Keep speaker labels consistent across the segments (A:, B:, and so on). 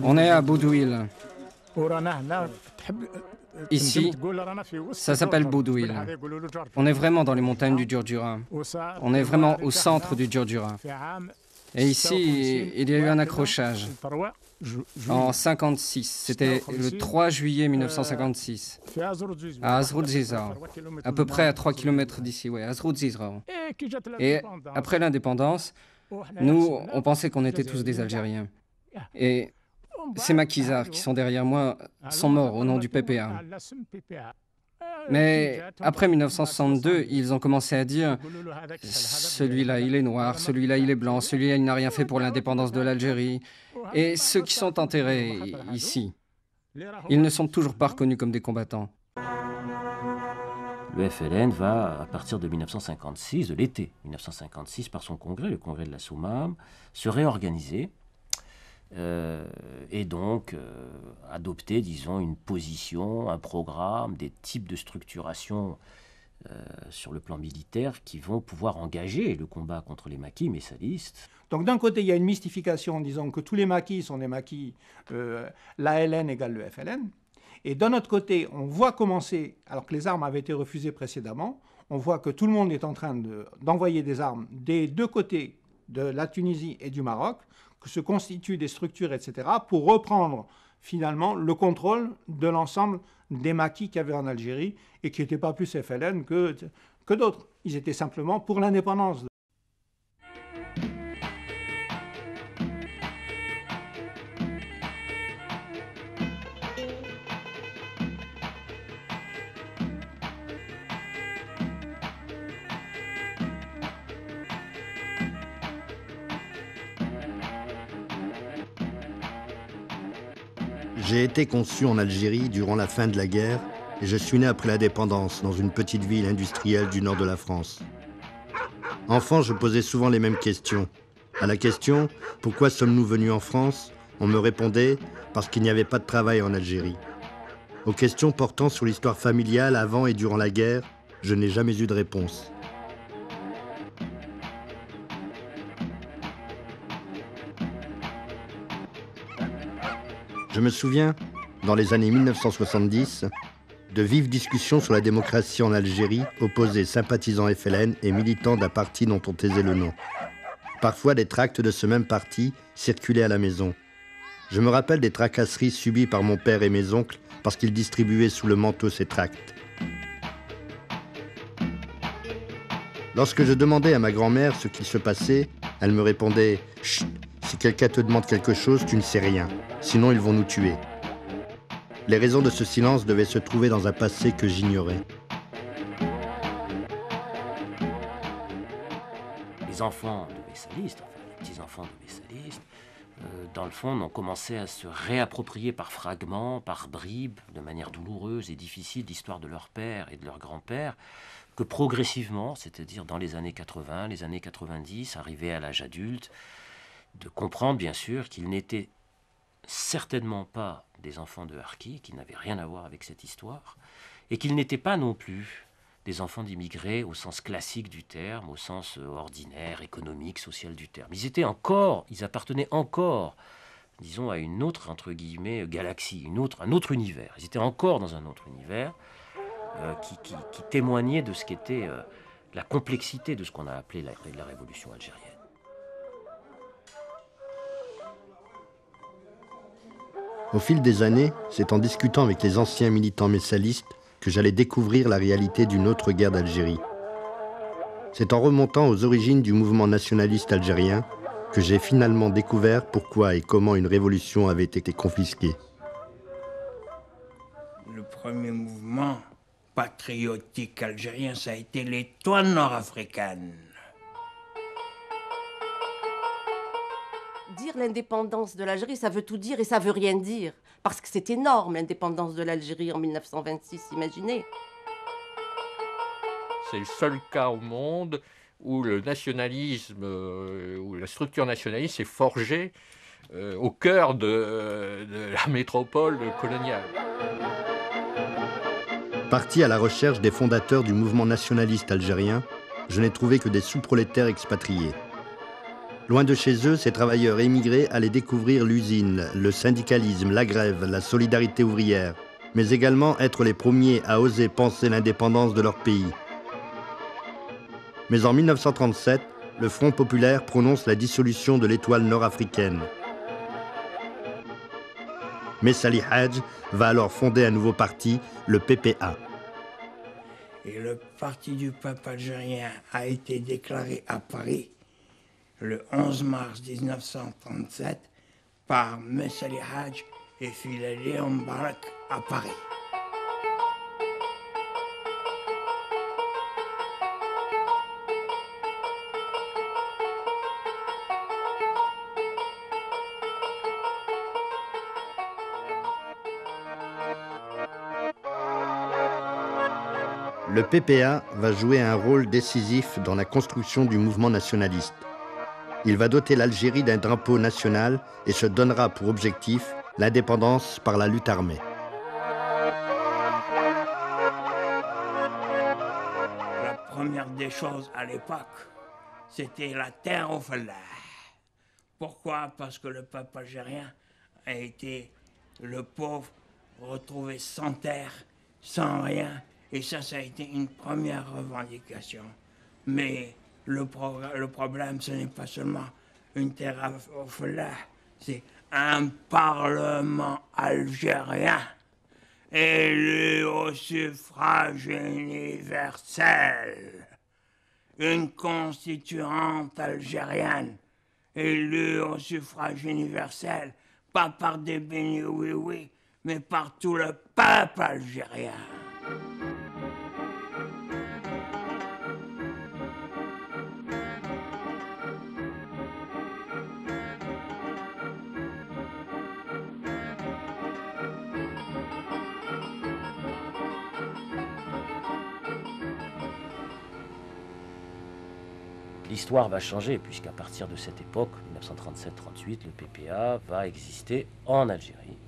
A: On est à Boudouil. Ici, ça s'appelle Boudouil. On est vraiment dans les montagnes du Djurdjura. On est vraiment au centre du Djurdjura. Et ici, il y a eu un accrochage. En 1956, c'était le 3 juillet 1956, à Azroud-Zizar, à peu près à 3 km d'ici, oui, Azroud-Zizar. Et après l'indépendance, nous, on pensait qu'on était tous des Algériens. Et ces maquisards qui sont derrière moi sont morts au nom du PPA. Mais après 1962, ils ont commencé à dire « celui-là, il est noir, celui-là, il est blanc, celui-là, il n'a rien fait pour l'indépendance de l'Algérie ». Et ceux qui sont enterrés ici, ils ne sont toujours pas reconnus comme des combattants.
B: Le FLN va, à partir de 1956, de l'été 1956, par son congrès, le congrès de la Soumam, se réorganiser et donc adopter, disons, une position, un programme, des types de structuration sur le plan militaire qui vont pouvoir engager le combat contre les maquis messalistes.
C: Donc d'un côté, il y a une mystification en disant que tous les maquis sont des maquis, l'ALN égale le FLN. Et d'un autre côté, on voit commencer, alors que les armes avaient été refusées précédemment, on voit que tout le monde est en train d'envoyer des armes des deux côtés de la Tunisie et du Maroc, que se constituent des structures, etc., pour reprendre finalement le contrôle de l'ensemble des maquis qu'il y avait en Algérie et qui n'étaient pas plus FLN que d'autres. Ils étaient simplement pour l'indépendance.
D: J'ai été conçu en Algérie durant la fin de la guerre et je suis né après l'indépendance dans une petite ville industrielle du nord de la France. Enfant, je posais souvent les mêmes questions. À la question « Pourquoi sommes-nous venus en France ?», on me répondait « Parce qu'il n'y avait pas de travail en Algérie ». Aux questions portant sur l'histoire familiale avant et durant la guerre, je n'ai jamais eu de réponse. Je me souviens, dans les années 1970, de vives discussions sur la démocratie en Algérie opposaient sympathisants FLN et militants d'un parti dont on taisait le nom. Parfois, des tracts de ce même parti circulaient à la maison. Je me rappelle des tracasseries subies par mon père et mes oncles parce qu'ils distribuaient sous le manteau ces tracts. Lorsque je demandais à ma grand-mère ce qui se passait, elle me répondait « Chut, si quelqu'un te demande quelque chose, tu ne sais rien. Sinon, ils vont nous tuer. » Les raisons de ce silence devaient se trouver dans un passé que j'ignorais.
B: Les enfants de Messalistes, enfin les petits-enfants de Messalistes, dans le fond, ont commencé à se réapproprier par fragments, par bribes, de manière douloureuse et difficile, l'histoire de leur père et de leur grand-père, que progressivement, c'est-à-dire dans les années 80, les années 90, arrivés à l'âge adulte, de comprendre bien sûr qu'ils n'étaient certainement pas des enfants de harkis, qu'ils n'avaient rien à voir avec cette histoire, et qu'ils n'étaient pas non plus des enfants d'immigrés au sens classique du terme, au sens ordinaire, économique, social du terme. Ils appartenaient encore, disons, à une autre, entre guillemets, galaxie, un autre univers. Ils étaient encore dans un autre univers qui témoignait de ce qu'était la complexité de ce qu'on a appelé la révolution algérienne.
D: Au fil des années, c'est en discutant avec les anciens militants messalistes que j'allais découvrir la réalité d'une autre guerre d'Algérie. C'est en remontant aux origines du mouvement nationaliste algérien que j'ai finalement découvert pourquoi et comment une révolution avait été confisquée.
E: Le premier mouvement patriotique algérien, ça a été l'étoile nord-africaine.
F: Dire l'indépendance de l'Algérie, ça veut tout dire et ça veut rien dire. Parce que c'est énorme, l'indépendance de l'Algérie en 1926, imaginez.
G: C'est le seul cas au monde où le nationalisme, où la structure nationaliste est forgée au cœur de la métropole coloniale.
D: Parti à la recherche des fondateurs du mouvement nationaliste algérien, je n'ai trouvé que des sous-prolétaires expatriés. Loin de chez eux, ces travailleurs émigrés allaient découvrir l'usine, le syndicalisme, la grève, la solidarité ouvrière, mais également être les premiers à oser penser l'indépendance de leur pays. Mais en 1937, le Front populaire prononce la dissolution de l'Étoile nord-africaine. Messa Ali Hadj va alors fonder un nouveau parti, le PPA.
E: Et le Parti du peuple algérien a été déclaré à Paris le 11 mars 1937 par Messa Ali Hadj et Philaléon Mbarak à Paris.
D: Le PPA va jouer un rôle décisif dans la construction du mouvement nationaliste. Il va doter l'Algérie d'un drapeau national et se donnera pour objectif l'indépendance par la lutte armée.
E: La première des choses à l'époque, c'était la terre au fallah. Pourquoi? Parce que le peuple algérien a été le pauvre retrouvé sans terre, sans rien. Et ça a été une première revendication. Mais le problème, ce n'est pas seulement une terre au fallah, c'est un parlement algérien élu au suffrage universel. Une constituante algérienne élue au suffrage universel, pas par des bénis oui-oui, mais par tout le peuple algérien.
B: L'histoire va changer, puisqu'à partir de cette époque, 1937-38, le PPA va exister en Algérie.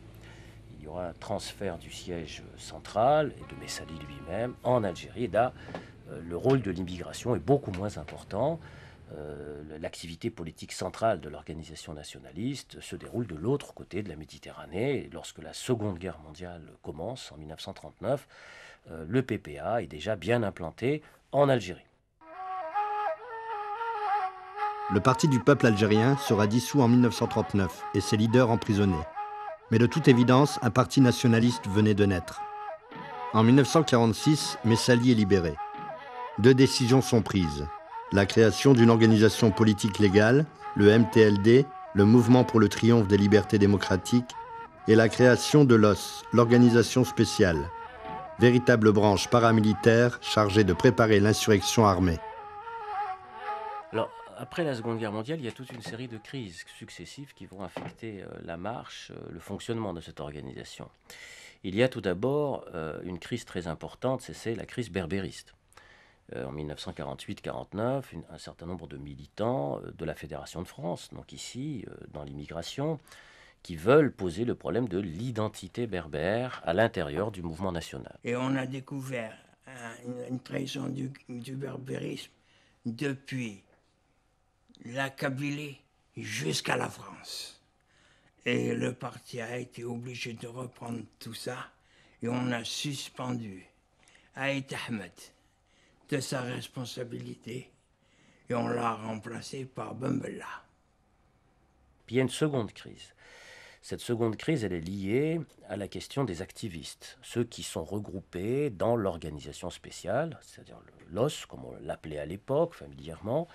B: Il y aura un transfert du siège central et de Messa Ali lui-même en Algérie. Et là, le rôle de l'immigration est beaucoup moins important. L'activité politique centrale de l'organisation nationaliste se déroule de l'autre côté de la Méditerranée. Et lorsque la Seconde Guerre mondiale commence, en 1939, le PPA est déjà bien implanté en Algérie.
D: Le Parti du peuple algérien sera dissous en 1939 et ses leaders emprisonnés. Mais de toute évidence, un parti nationaliste venait de naître. En 1946, Messa Ali est libéré. 2 décisions sont prises. La création d'une organisation politique légale, le MTLD, le Mouvement pour le triomphe des libertés démocratiques, et la création de l'OS, l'organisation spéciale, véritable branche paramilitaire chargée de préparer l'insurrection armée.
B: Alors, après la Seconde Guerre mondiale, il y a toute une série de crises successives qui vont affecter la marche, le fonctionnement de cette organisation. Il y a tout d'abord une crise très importante, c'est la crise berbériste. En 1948-49, un certain nombre de militants de la Fédération de France, donc ici, dans l'immigration, qui veulent poser le problème de l'identité berbère à l'intérieur du mouvement national.
E: Et on a découvert une trahison du berbérisme depuis la Kabylie jusqu'à la France. Et le parti a été obligé de reprendre tout ça et on a suspendu Aït Ahmed de sa responsabilité et on l'a remplacé par Ben Bella.
B: Puis il y a une seconde crise. Cette seconde crise, elle est liée à la question des activistes, ceux qui sont regroupés dans l'organisation spéciale, c'est-à-dire l'OS, comme on l'appelait à l'époque, familièrement.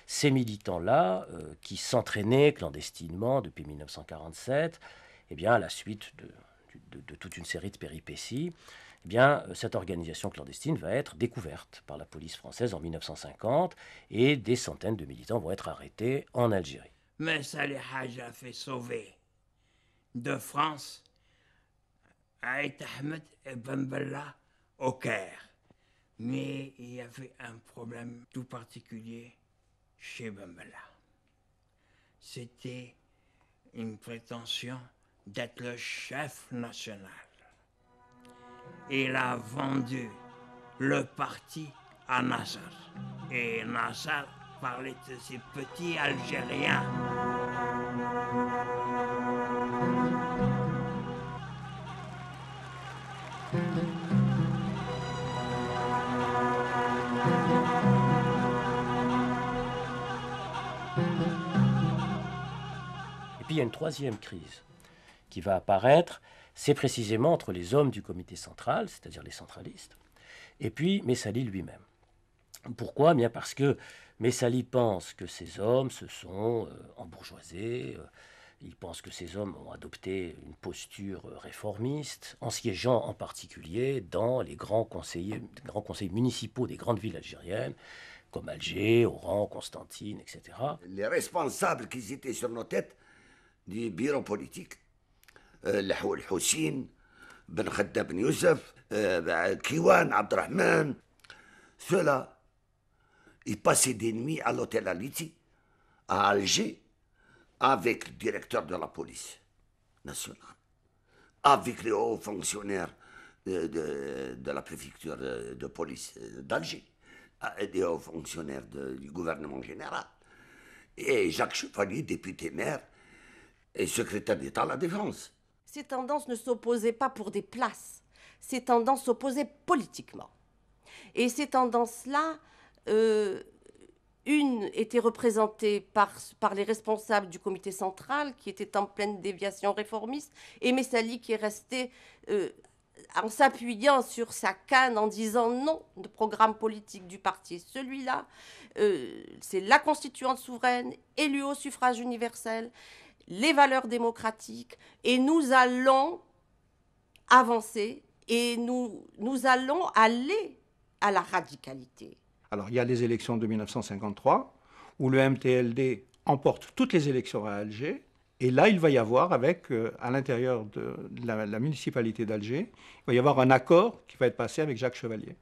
B: Ces militants-là, qui s'entraînaient clandestinement depuis 1947, eh bien, à la suite de toute une série de péripéties, eh bien, cette organisation clandestine va être découverte par la police française en 1950 et des centaines de militants vont être arrêtés en Algérie.
E: Messa Ali Hadj a fait sauver de France Aït Ahmed et Ben Bella au Caire. Mais il y avait un problème tout particulier chez Ben Bella. C'était une prétention d'être le chef national. Il a vendu le parti à Nasser. Et Nasser parler de ces petits Algériens.
B: Et puis il y a une troisième crise qui va apparaître, c'est précisément entre les hommes du comité central, c'est-à-dire les centralistes, et puis Messali lui-même. Pourquoi? Bien parce que Messali pense que ces hommes se sont embourgeoisés, il pense que ces hommes ont adopté une posture réformiste, en siégeant en particulier dans les grands conseils municipaux des grandes villes algériennes, comme Alger, Oran, Constantine, etc.
H: Les responsables qui étaient sur nos têtes du bureau politique, Lahoul Houssine, Ben Khadda Ben Youssef, Kiwan Abdrahman, ceux-là, ils passaient des nuits à l'hôtel Aliti, à Alger, avec le directeur de la police nationale, avec les hauts fonctionnaires de la préfecture de police d'Alger, des hauts fonctionnaires du gouvernement général, et Jacques Chevalier, député maire et secrétaire d'État à la Défense.
F: Ces tendances ne s'opposaient pas pour des places, ces tendances s'opposaient politiquement. Et ces tendances-là, une était représentée par les responsables du comité central, qui étaient en pleine déviation réformiste, et Messali qui est resté en s'appuyant sur sa canne en disant non, le programme politique du parti. Celui-là, c'est la constituante souveraine, élue au suffrage universel, les valeurs démocratiques, et nous allons avancer, et nous allons aller à la radicalité.
C: Alors, il y a les élections de 1953, où le MTLD emporte toutes les élections à Alger. Et là, il va y avoir, à l'intérieur de la municipalité d'Alger, il va y avoir un accord qui va être passé avec Jacques Chevalier.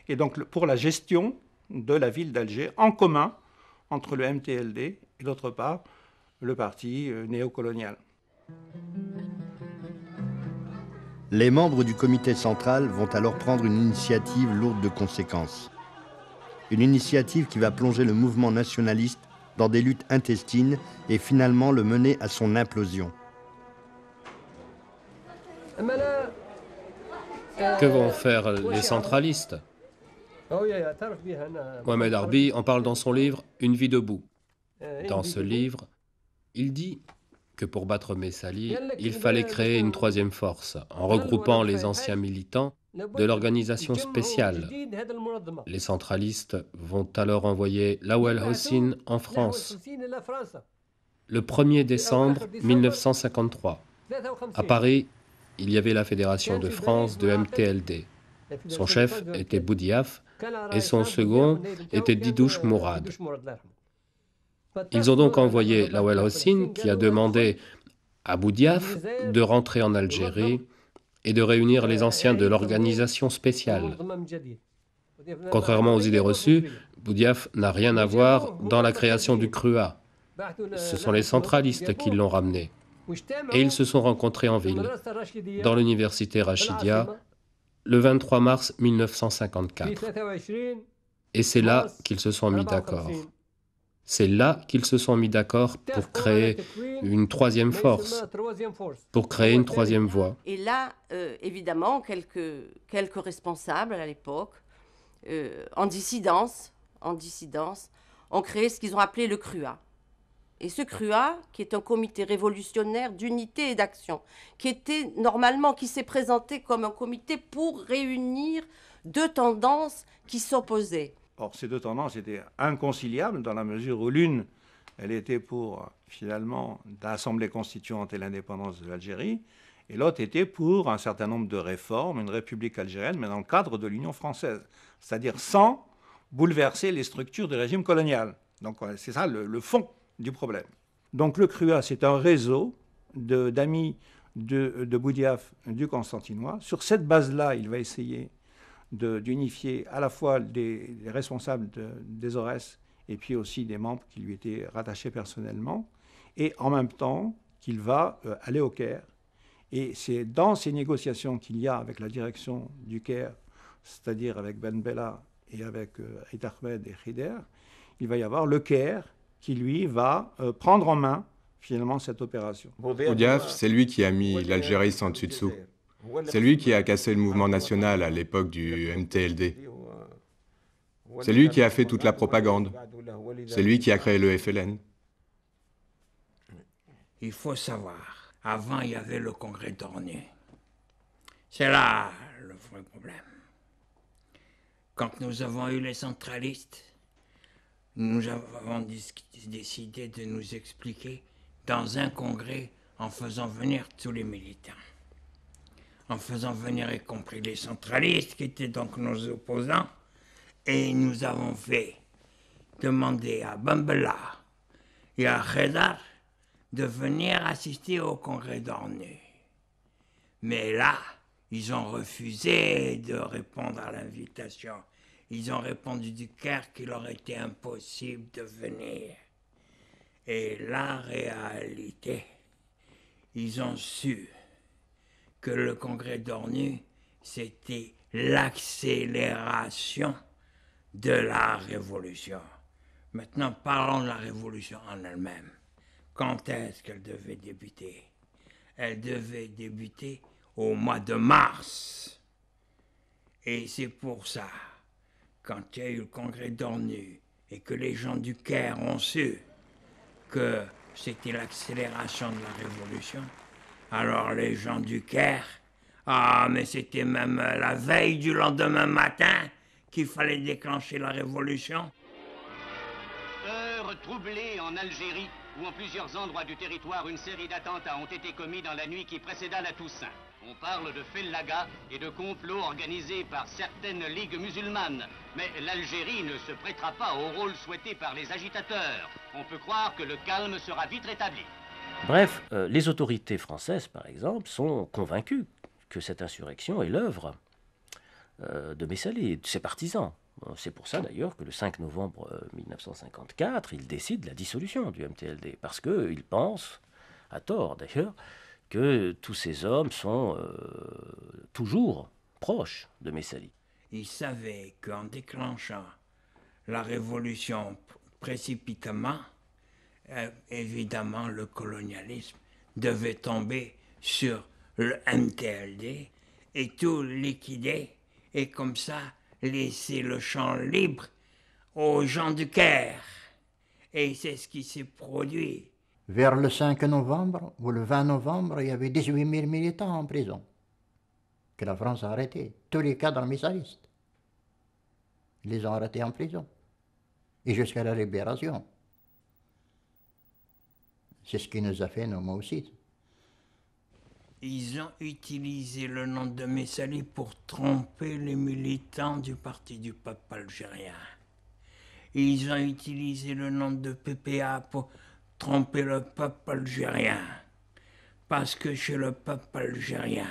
C: Et donc, pour la gestion de la ville d'Alger, en commun, entre le MTLD et, d'autre part, le parti néocolonial.
D: Les membres du comité central vont alors prendre une initiative lourde de conséquences. Une initiative qui va plonger le mouvement nationaliste dans des luttes intestines et finalement le mener à son implosion.
I: Que vont faire les centralistes? Mohamed Arbi en parle dans son livre « Une vie debout ». Dans ce livre, il dit que pour battre Messali, il fallait créer une troisième force, en regroupant les anciens militants de l'organisation spéciale. Les centralistes vont alors envoyer Laouel Houssine en France. Le 1er décembre 1953, à Paris, il y avait la Fédération de France de MTLD. Son chef était Boudiaf et son second était Didouche Mourad. Ils ont donc envoyé Laouel Houssine, qui a demandé à Boudiaf de rentrer en Algérie et de réunir les anciens de l'organisation spéciale. Contrairement aux idées reçues, Boudiaf n'a rien à voir dans la création du CRUA. Ce sont les centralistes qui l'ont ramené. Et ils se sont rencontrés en ville, dans l'université Rachidia, le 23 mars 1954. Et c'est là qu'ils se sont mis d'accord. C'est là qu'ils se sont mis d'accord pour créer une troisième force, pour créer une troisième voie.
F: Et là, évidemment, quelques responsables à l'époque, en dissidence, ont créé ce qu'ils ont appelé le CRUA. Et ce CRUA, qui est un comité révolutionnaire d'unité et d'action, qui s'est présenté comme un comité pour réunir deux tendances qui s'opposaient.
C: Or, ces deux tendances étaient inconciliables dans la mesure où l'une, elle était pour, finalement, l'Assemblée constituante et l'indépendance de l'Algérie, et l'autre était pour un certain nombre de réformes, une république algérienne, mais dans le cadre de l'Union française, c'est-à-dire sans bouleverser les structures du régime colonial. Donc, c'est ça le fond du problème. Donc, le CRUA, c'est un réseau d'amis de Boudiaf, du Constantinois. Sur cette base-là, il va essayer d'unifier à la fois les responsables des ORS et puis aussi des membres qui lui étaient rattachés personnellement, et en même temps qu'il va aller au Caire. Et c'est dans ces négociations qu'il y a avec la direction du Caire, c'est-à-dire avec Ben Bella et avec Aït Ahmed et Khider, il va y avoir le Caire qui, lui, va prendre en main, finalement, cette opération.
J: Boudiaf, c'est lui qui a mis l'Algérie sans dessus-dessous. C'est lui qui a cassé le mouvement national à l'époque du MTLD. C'est lui qui a fait toute la propagande. C'est lui qui a créé le FLN.
E: Il faut savoir, avant il y avait le congrès d'Ornue. C'est là le vrai problème. Quand nous avons eu les centralistes, nous avons décidé de nous expliquer dans un congrès en faisant venir tous les militants. En faisant venir y compris les centralistes qui étaient donc nos opposants. Et nous avons fait demander à Bambela et à Khedar de venir assister au congrès d'Ornue. Mais là, ils ont refusé de répondre à l'invitation. Ils ont répondu du Caire qu'il leur était impossible de venir. Et la réalité, ils ont su que le congrès d'Ornue, c'était l'accélération de la révolution. Maintenant, parlons de la révolution en elle-même. Quand est-ce qu'elle devait débuter? Elle devait débuter au mois de mars. Et c'est pour ça, quand il y a eu le congrès d'Ornue et que les gens du Caire ont su que c'était l'accélération de la révolution, alors les gens du Caire, mais c'était même la veille du lendemain matin qu'il fallait déclencher la révolution.
K: Heure troublée en Algérie, où en plusieurs endroits du territoire, une série d'attentats ont été commis dans la nuit qui précéda la Toussaint. On parle de fellaga et de complots organisés par certaines ligues musulmanes. Mais l'Algérie ne se prêtera pas au rôle souhaité par les agitateurs. On peut croire que le calme sera vite rétabli.
B: Bref, les autorités françaises, par exemple, sont convaincues que cette insurrection est l'œuvre de Messali et de ses partisans. C'est pour ça d'ailleurs que le 5 novembre 1954, ils décident la dissolution du MTLD, parce qu'ils pensent, à tort d'ailleurs, que tous ces hommes sont toujours proches de Messali.
E: Ils savaient qu'en déclenchant la révolution précipitamment, évidemment le colonialisme devait tomber sur le MTLD et tout liquider, et comme ça laisser le champ libre aux gens du Caire. Et c'est ce qui s'est produit.
L: Vers le 5 novembre ou le 20 novembre, il y avait 18 000 militants en prison, que la France a arrêtés. Tous les cadres messalistes. Ils les ont arrêtés en prison. Et jusqu'à la libération. C'est ce qui nous a fait, nous, moi aussi.
E: Ils ont utilisé le nom de Messali pour tromper les militants du Parti du peuple algérien. Ils ont utilisé le nom de PPA pour tromper le peuple algérien. Parce que chez le peuple algérien,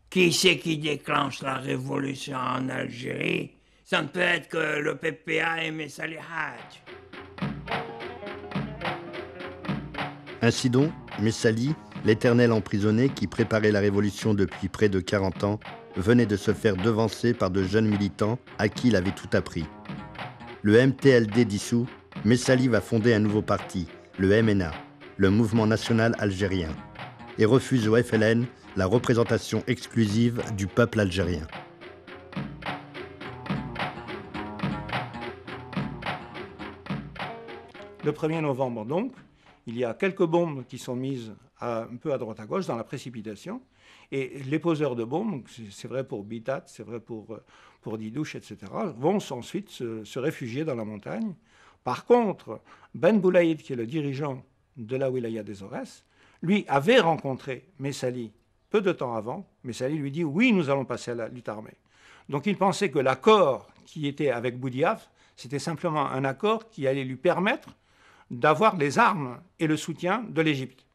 E: qui c'est qui déclenche la révolution en Algérie? Ça ne peut être que le PPA et Messali Hadj.
D: Ainsi donc, Messali, l'éternel emprisonné qui préparait la révolution depuis près de 40 ans, venait de se faire devancer par de jeunes militants à qui il avait tout appris. Le MTLD dissous, Messali va fonder un nouveau parti, le MNA, le Mouvement national algérien, et refuse au FLN la représentation exclusive du peuple algérien.
C: Le 1er novembre, donc, il y a quelques bombes qui sont mises un peu à droite à gauche dans la précipitation. Et les poseurs de bombes, c'est vrai pour Bitat, c'est vrai pour Didouche, etc., vont ensuite se réfugier dans la montagne. Par contre, Ben Boulaïd, qui est le dirigeant de la wilaya des Aurès, lui avait rencontré Messali peu de temps avant. Messali lui dit « Oui, nous allons passer à la lutte armée ». Donc il pensait que l'accord qui était avec Boudiaf, c'était simplement un accord qui allait lui permettre d'avoir les armes et le soutien de l'Égypte.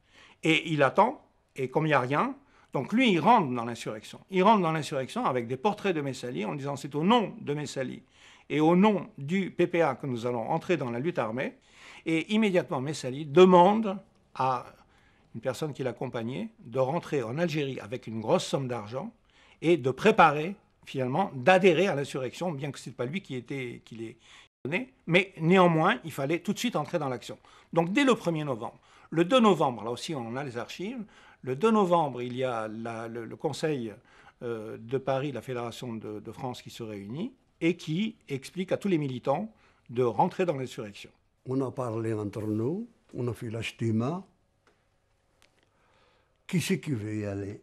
C: Et il attend, et comme il n'y a rien, donc lui, il rentre dans l'insurrection. Il rentre dans l'insurrection avec des portraits de Messali en disant « C'est au nom de Messali et au nom du PPA que nous allons entrer dans la lutte armée ». Et immédiatement, Messali demande à une personne qui l'accompagnait de rentrer en Algérie avec une grosse somme d'argent et de préparer, finalement, d'adhérer à l'insurrection, bien que ce n'est pas lui qui Mais néanmoins, il fallait tout de suite entrer dans l'action. Donc dès le 1er novembre, le 2 novembre, là aussi on a les archives, le 2 novembre, il y a le Conseil de Paris, la Fédération de France qui se réunit et qui explique à tous les militants de rentrer dans l'insurrection.
M: On a parlé entre nous, on a fait l'estima. Qui c'est qui veut y aller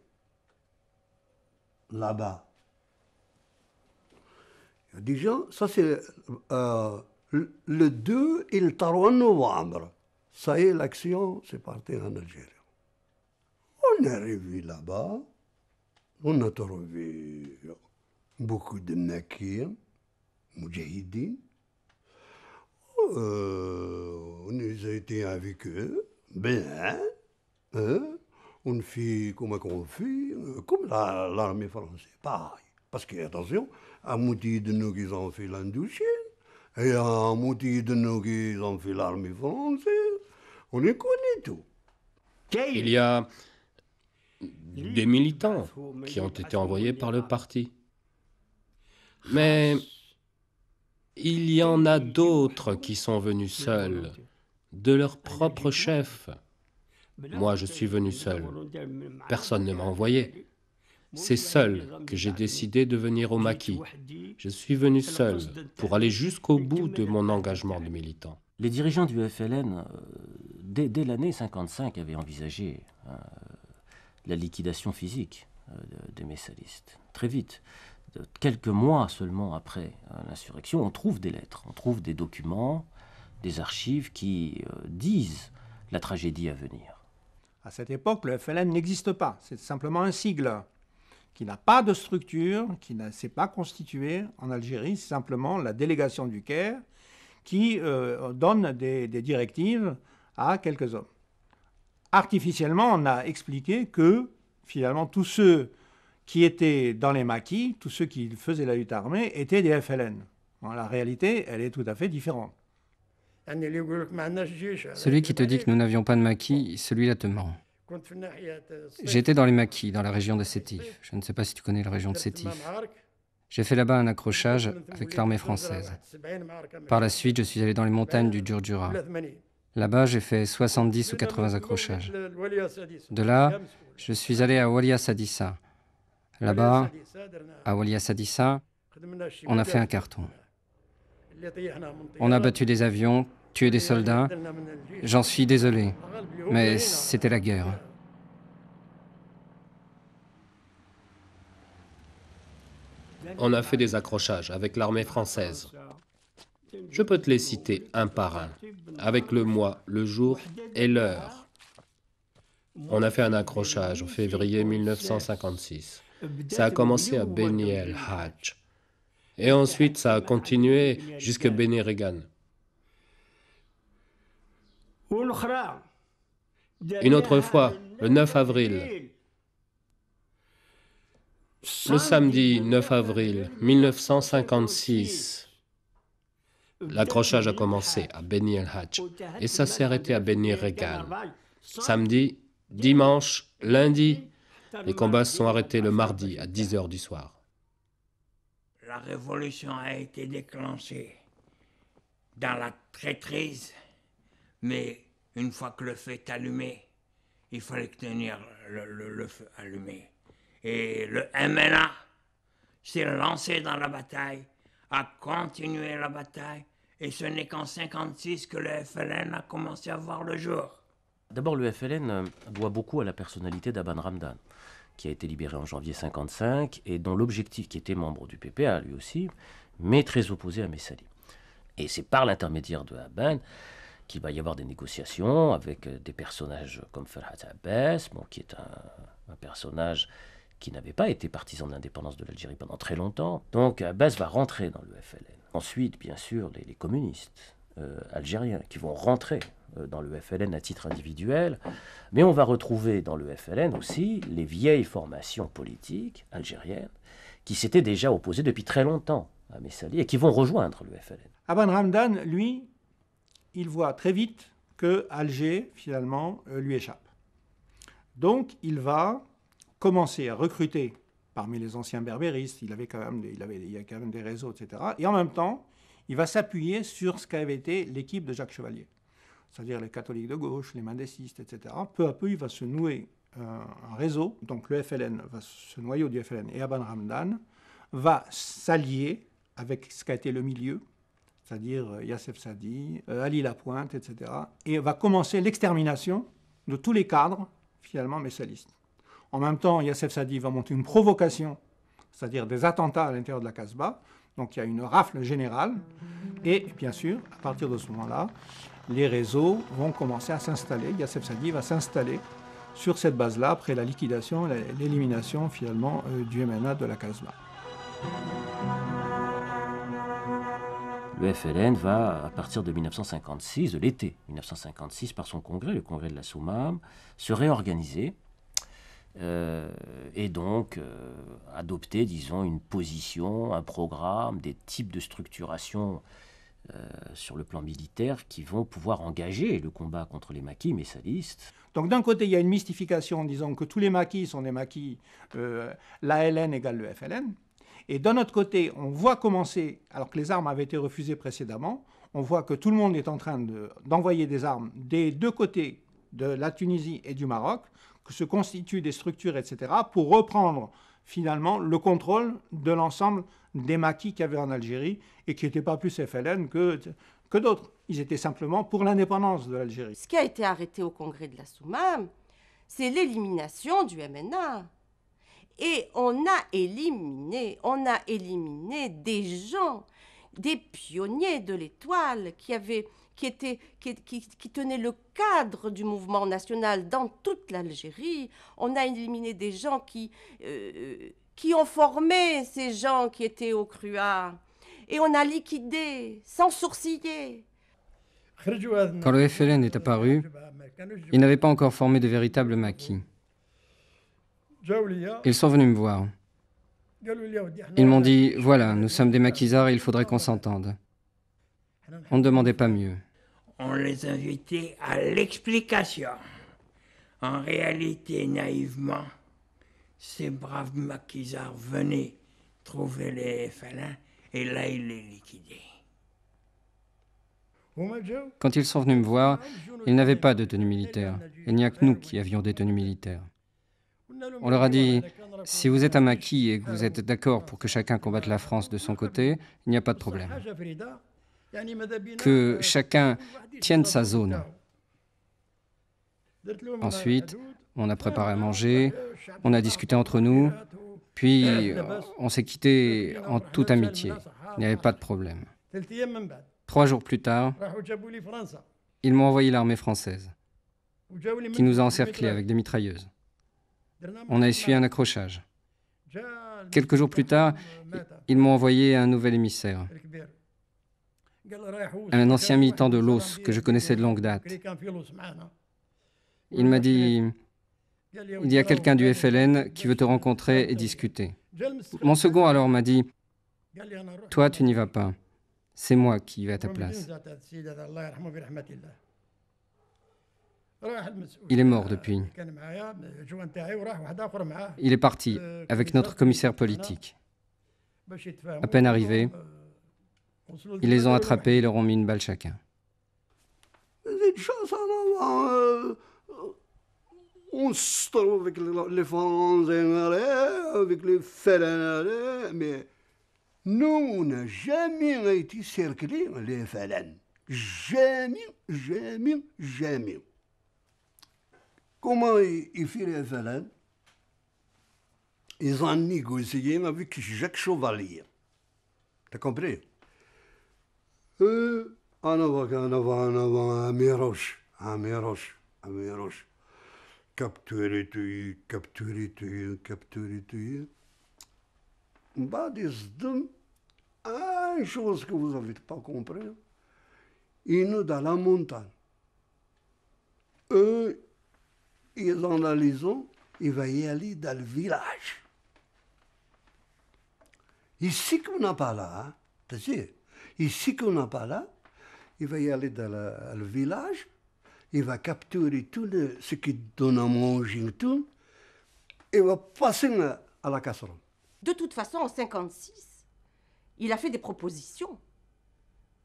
M: là-bas? Il y a des gens, ça c'est le 2 et le 3 novembre. Ça y est, l'action, c'est parti en Algérie. On est arrivé là-bas, on a trouvé beaucoup de Nakir, Moudjahidine. On a été avec eux, bien, hein? On fait comme on fait, comme l'armée française, pareil. Parce que, attention, à moitié de nous qui ont fait l'Indochine, et à moitié de nous qui ont fait l'armée française, on les connaît tout.
I: Il y a des militants qui ont été envoyés par le parti. Mais il y en a d'autres qui sont venus seuls, de leur propre chef. Moi, je suis venu seul. Personne ne m'a envoyé. C'est seul que j'ai décidé de venir au maquis. Je suis venu seul pour aller jusqu'au bout de mon engagement de militant.
B: Les dirigeants du FLN, dès l'année 55, avaient envisagé la liquidation physique des messalistes. Très vite, quelques mois seulement après l'insurrection, on trouve des lettres, on trouve des documents, des archives qui disent la tragédie à venir.
C: À cette époque, le FLN n'existe pas. C'est simplement un sigle qui n'a pas de structure, qui ne s'est pas constitué en Algérie. C'est simplement la délégation du Caire qui donne des directives à quelques hommes. Artificiellement, on a expliqué que, finalement, tous ceux qui étaient dans les maquis, tous ceux qui faisaient la lutte armée, étaient des FLN. Bon, la réalité, elle est tout à fait différente.
A: Celui qui te dit que nous n'avions pas de maquis, celui-là te ment. J'étais dans les maquis, dans la région de Sétif. Je ne sais pas si tu connais la région de Sétif. J'ai fait là-bas un accrochage avec l'armée française. Par la suite, je suis allé dans les montagnes du Djurdjura. Là-bas, j'ai fait 70 ou 80 accrochages. De là, je suis allé à Walia Sadissa. Là-bas, à Walia Sadissa, on a fait un carton. On a battu des avions, tué des soldats. J'en suis désolé, mais c'était la guerre.
I: On a fait des accrochages avec l'armée française. Je peux te les citer un par un, avec le mois, le jour et l'heure. On a fait un accrochage en février 1956. Ça a commencé à Beni El Hadj. Et ensuite, ça a continué jusqu'à Beni Regan. Une autre fois, le 9 avril. Le samedi 9 avril 1956, l'accrochage a commencé à Beni El Hadj et ça s'est arrêté à Beni Regan. Samedi, dimanche, lundi, les combats se sont arrêtés le mardi à 10h du soir.
E: La révolution a été déclenchée dans la traîtrise, mais une fois que le feu est allumé, il fallait tenir le feu allumé. Et le MNA s'est lancé dans la bataille, a continué la bataille, et ce n'est qu'en 1956 que le FLN a commencé à voir le jour.
B: D'abord, le FLN doit beaucoup à la personnalité d'Aban Ramdan, qui a été libéré en janvier 1955 et dont l'objectif, qui était membre du PPA lui aussi, mais très opposé à Messali. Et c'est par l'intermédiaire de Aban qu'il va y avoir des négociations avec des personnages comme Ferhat Abbas, qui est un personnage qui n'avait pas été partisan de l'indépendance de l'Algérie pendant très longtemps. Donc Abbas va rentrer dans le FLN. Ensuite, bien sûr, les communistes algériens qui vont rentrer dans le FLN à titre individuel, mais on va retrouver dans le FLN aussi les vieilles formations politiques algériennes qui s'étaient déjà opposées depuis très longtemps à Messali et qui vont rejoindre le FLN.
C: Aban Ramdan, lui, il voit très vite que Alger, finalement, lui échappe. Donc, il va commencer à recruter parmi les anciens berbéristes, il y a quand même des réseaux, etc. Et en même temps, il va s'appuyer sur ce qu'avait été l'équipe de Jacques Chevalier, c'est-à-dire les catholiques de gauche, les mendécistes, etc. Peu à peu, il va se nouer un réseau, donc le FLN, ce noyau du FLN et Aban Ramdan va s'allier avec ce qu'a été le milieu, c'est-à-dire Yassef Sadi, Ali Lapointe, etc. Et va commencer l'extermination de tous les cadres, finalement, messalistes. En même temps, Yassef Sadi va monter une provocation, c'est-à-dire des attentats à l'intérieur de la Casbah. Donc il y a une rafle générale. Et bien sûr, à partir de ce moment-là, les réseaux vont commencer à s'installer. Yassef Sadi va s'installer sur cette base-là, après la liquidation, l'élimination finalement du MNA de la Casbah.
B: Le FLN va, à partir de 1956, de l'été 1956, par son congrès, le congrès de la Soumam, se réorganiser et donc adopter, disons, une position, un programme, des types de structuration sur le plan militaire qui vont pouvoir engager le combat contre les maquis messalistes.
C: Donc d'un côté, il y a une mystification en disant que tous les maquis sont des maquis, l'ALN égale le FLN. Et d'un autre côté, on voit commencer, alors que les armes avaient été refusées précédemment, on voit que tout le monde est en train d'envoyer des armes des deux côtés de la Tunisie et du Maroc, que se constituent des structures, etc., pour reprendre finalement le contrôle de l'ensemble des maquis qu'il y avait en Algérie et qui n'étaient pas plus FLN que d'autres. Ils étaient simplement pour l'indépendance de l'Algérie.
F: Ce qui a été arrêté au congrès de la Soumam, c'est l'élimination du MNA. Et on a éliminé des gens, des pionniers de l'Étoile qui tenaient le cadre du mouvement national dans toute l'Algérie. On a éliminé des gens qui ont formé ces gens qui étaient au CRUA. Et on a liquidé, sans sourciller.
A: Quand le FLN est apparu, il n'avait pas encore formé de véritables maquis. Ils sont venus me voir. Ils m'ont dit, voilà, nous sommes des maquisards et il faudrait qu'on s'entende. On ne demandait pas mieux.
E: On les invitait à l'explication. En réalité, naïvement, ces braves maquisards venaient trouver les FLN et là, ils les liquidaient.
A: Quand ils sont venus me voir, ils n'avaient pas de tenue militaire. Il n'y a que nous qui avions des tenues militaires. On leur a dit, si vous êtes un maquis et que vous êtes d'accord pour que chacun combatte la France de son côté, il n'y a pas de problème. Que chacun tienne sa zone. Ensuite, on a préparé à manger, on a discuté entre nous, puis on s'est quitté en toute amitié. Il n'y avait pas de problème. 3 jours plus tard, ils m'ont envoyé l'armée française, qui nous a encerclés avec des mitrailleuses. On a essuyé un accrochage. Quelques jours plus tard, ils m'ont envoyé un nouvel émissaire, un ancien militant de l'OS que je connaissais de longue date. Il m'a dit, il y a quelqu'un du FLN qui veut te rencontrer et discuter. Mon second alors m'a dit, toi tu n'y vas pas, c'est moi qui vais à ta place. Il est mort depuis. Il est parti avec notre commissaire politique. À peine arrivé, ils les ont attrapés et leur ont mis une balle chacun.
M: On se trouve avec les Français, avec les FLN, mais nous, on n'a jamais été cerclés, les FLN. Jamais. Comment ils font les FLN? Ils ont négocié avec Jacques Chevalier. T'as compris? En avant, à Miroche. Capturé, tué. Bah, une chose que vous n'avez pas compris. Ils sont dans la montagne. Eux, ils analysent, ils vont y aller dans le village. Ici qu'on n'a pas là, tu sais, ici qu'on n'a pas là, il va y aller dans le village, il va capturer tout ce qui donne à manger, tout, et va passer à la casserole.
F: De toute façon, en 1956, il a fait des propositions.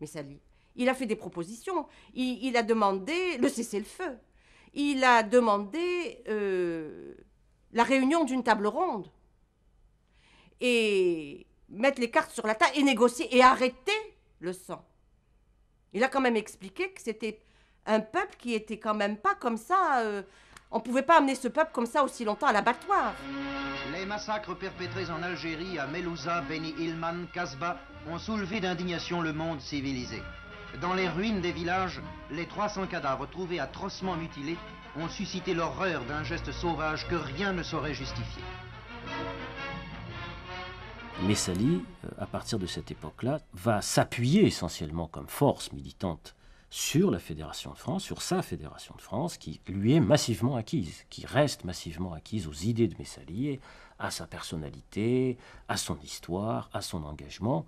F: Messali. Il a fait des propositions. Il a demandé le cessez-le-feu. Il a demandé la réunion d'une table ronde. Et mettre les cartes sur la table et négocier et arrêter le sang. Il a quand même expliqué que c'était un peuple qui était quand même pas comme ça. On ne pouvait pas amener ce peuple comme ça aussi longtemps à l'abattoir.
N: Les massacres perpétrés en Algérie, à Melouza, Beni Ilman, Kasbah, ont soulevé d'indignation le monde civilisé. Dans les ruines des villages, les 300 cadavres trouvés atrocement mutilés ont suscité l'horreur d'un geste sauvage que rien ne saurait justifier.
B: Messali, à partir de cette époque-là, va s'appuyer essentiellement comme force militante sur la Fédération de France, sur sa Fédération de France, qui lui est massivement acquise, qui reste massivement acquise aux idées de Messali, à sa personnalité, à son histoire, à son engagement.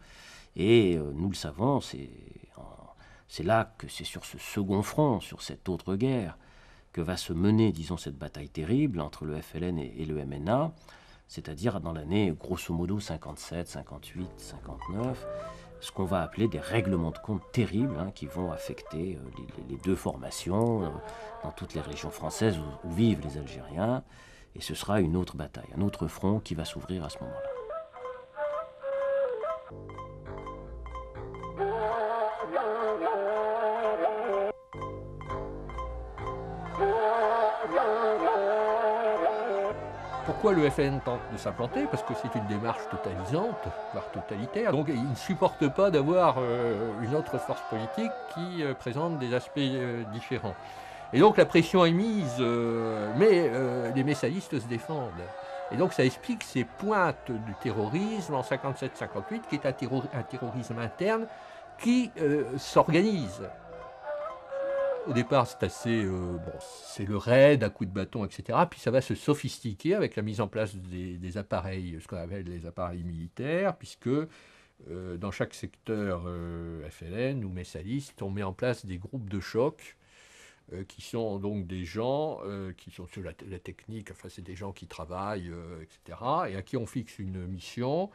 B: Et nous le savons, c'est là que c'est sur ce second front, sur cette autre guerre, que va se mener, disons, cette bataille terrible entre le FLN et le MNA, c'est-à-dire dans l'année, grosso modo, 57, 58, 59, ce qu'on va appeler des règlements de compte terribles qui vont affecter les deux formations dans toutes les régions françaises où vivent les Algériens. Et ce sera une autre bataille, un autre front qui va s'ouvrir à ce moment-là.
G: Pourquoi le FLN tente de s'implanter? Parce que c'est une démarche totalisante, voire totalitaire. Donc il ne supporte pas d'avoir une autre force politique qui présente des aspects différents. Et donc la pression est mise, mais les messalistes se défendent. Et donc ça explique ces pointes du terrorisme en 57-58, qui est un terrorisme interne qui s'organise. Au départ, c'est assez... c'est le raid à coups de bâton, etc. Puis ça va se sophistiquer avec la mise en place des appareils, ce qu'on appelle les appareils militaires, puisque dans chaque secteur FLN ou messaliste, on met en place des groupes de choc qui sont donc des gens qui sont sur la technique, enfin c'est des gens qui travaillent, etc. Et à qui on fixe une mission.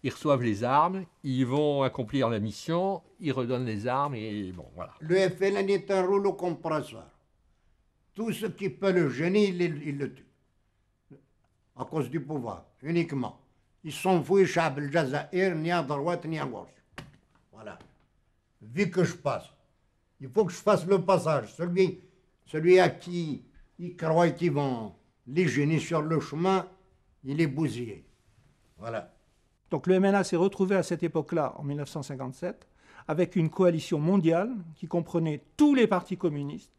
G: Ils reçoivent les armes, ils vont accomplir la mission, ils redonnent les armes et bon, voilà.
M: Le FLN est un rouleau compresseur. Tout ce qui peut le gêner, il le tue. À cause du pouvoir, uniquement. Ils sont fouillés, Chab el Jazair, ni à droite, ni à gauche. Voilà. Vu que je passe, il faut que je fasse le passage. Celui à qui ils croient qu'ils vont les gêner sur le chemin, il est bousillé. Voilà.
C: Donc le MNA s'est retrouvé à cette époque-là, en 1957, avec une coalition mondiale qui comprenait tous les partis communistes,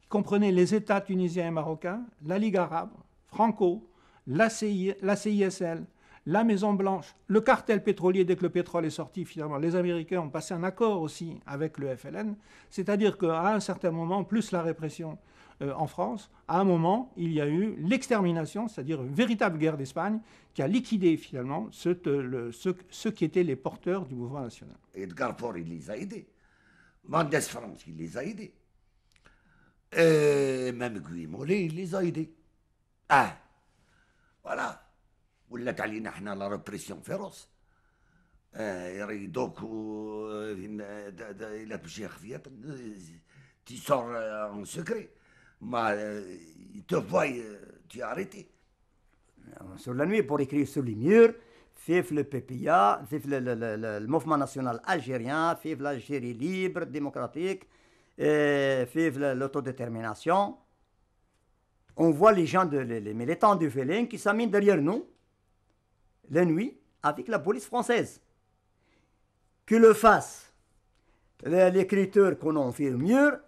C: qui comprenait les États tunisiens et marocains, la Ligue arabe, Franco, la CISL, la Maison-Blanche, le cartel pétrolier. Dès que le pétrole est sorti, finalement, les Américains ont passé un accord aussi avec le FLN, c'est-à-dire qu'à un certain moment, plus la répression en France, à un moment, il y a eu l'extermination, c'est-à-dire une véritable guerre d'Espagne, qui a liquidé finalement ceux qui étaient les porteurs du mouvement national.
H: Edgar Faure, il les a aidés. Mendes France, il les a aidés. Et même Guy Mollet, il les a aidés. Ah, voilà. ولات علينا احنا لا ريبريسيون فيروس. يريدوك الى تمشي خفيه tu sors en secret. Ils te voient, tu es arrêté.
O: Sur la nuit, pour écrire sur les murs, vive le PPA, vive le mouvement national algérien, vive l'Algérie libre, démocratique, vive l'autodétermination. On voit les gens, les militants du FLN qui s'aminent derrière nous, la nuit, avec la police française. Que le fassent l'écriture qu'on en fait mieux,